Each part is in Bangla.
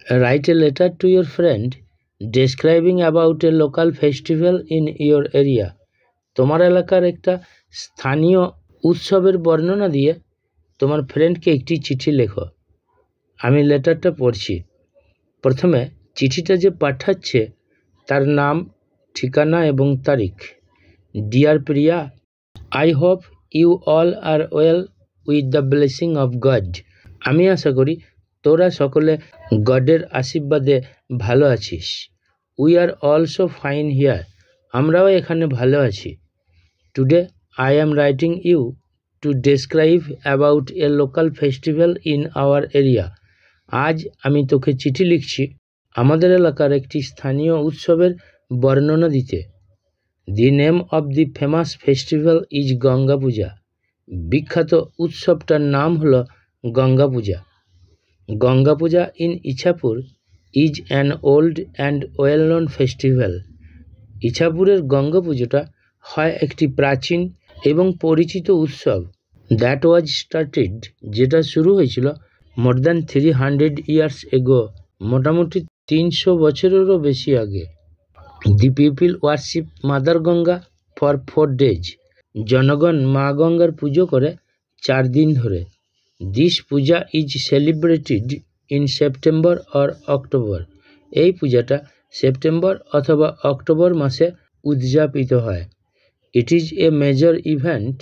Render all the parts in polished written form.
Write a letter to your friend describing about a local festival in your area. তোমার এলাকার একটা স্থানীয় উৎসবের বর্ণনা দিয়ে তোমার ফ্রেন্ডকে একটি চিঠি লেখো। আমি লেটারটা পড়ছি। প্রথমে চিঠিটা যে পাঠাচ্ছে তার নাম, ঠিকানা এবং তারিখ। Dear Priya, I hope you all are well with the blessing of God. আমি আশা করি তোরা সকলে গডের আশীর্বাদে ভালো আছিস। We are also fine here. আমরাও এখানে ভালো আছি। Today I am writing you to describe about a local festival in our area. আজ আমি তোকে চিঠি লিখছি আমাদের এলাকার একটি স্থানীয় উৎসবের বর্ণনা দিতে। The name of the famous festival is Ganga Puja. বিখ্যাত উৎসবটার নাম হলো Ganga Puja. Ganga Puja in Ichapur is an old and well known festival. ইছাপুরের গঙ্গা পুজোটা হয় একটি প্রাচীন এবং পরিচিত উৎসব। দ্যাট ওয়াজ স্টার্টেড, যেটা শুরু হয়েছিল মোর দ্যান 300 ইয়ার্স এগো, মোটামুটি 300 বছরেরও বেশি আগে। The people worship mother Ganga for 4 days। জনগণ মা গঙ্গার পুজো করে 4 দিন ধরে। This puja is celebrated in September or October. এই পূজাটা সেপ্টেম্বর অথবা অক্টোবর মাসে উদযাপিত হয়। It is a major event.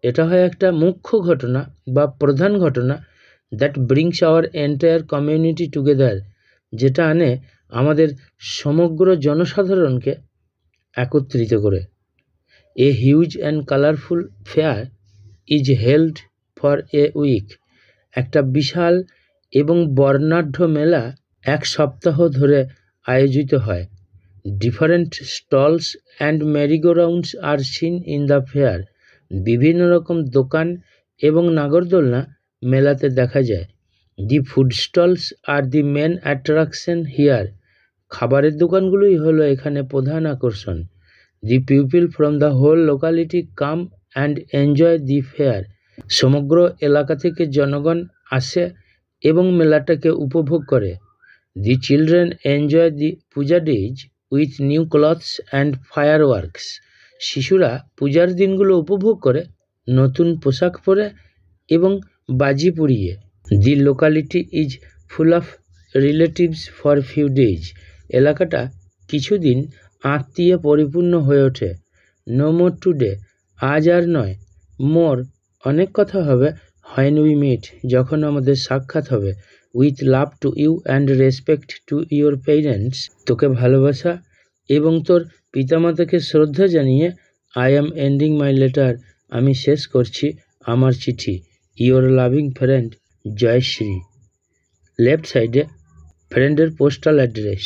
এটা হয় একটা মুখ্য ঘটনা বা প্রধান ঘটনা that brings our entire community together, যেটা আনে আমাদের সমগ্র জনসাধারণকে একত্রিত করে। A huge and colourful fair is held for a week. একটা বিশাল এবং বর্ণাঢ্য মেলা 1 সপ্তাহ ধরে আয়োজিত হয়। Different stalls and merry go rounds are seen in the fair. বিভিন্ন রকম দোকান এবং নাগরদোলনা মেলাতে দেখা যায়। The food stalls are the main attraction here. খাবারের দোকানগুলোই হলো এখানে প্রধান আকর্ষণ। The people from the whole locality come and enjoy the fair. সমগ্র এলাকা থেকে জনগণ আসে এবং মেলাটাকে উপভোগ করে। The children enjoy the puja days with new clothes and fireworks. শিশুরা পূজার দিনগুলো উপভোগ করে নতুন পোশাক পরে এবং বাজি পুড়িয়ে। The locality is full of relatives for few days. এলাকাটা কিছুদিন আত্মীয় পরিপূর্ণ হয়ে ওঠে। নো মোর টুডে, আজ আর নয়। মোর, অনেক কথা হবে। হোয়েন উই মিট, যখন আমাদের সাক্ষাৎ হবে। With love to you and respect to your parents. তোকে ভালোবাসা এবং তোর পিতামাতাকে শ্রদ্ধা জানিয়ে I am ending my letter. আমি শেষ করছি আমার চিঠি। Your loving friend Joyshree. Left সাইডে ফ্রেন্ডের পোস্টাল অ্যাড্রেস।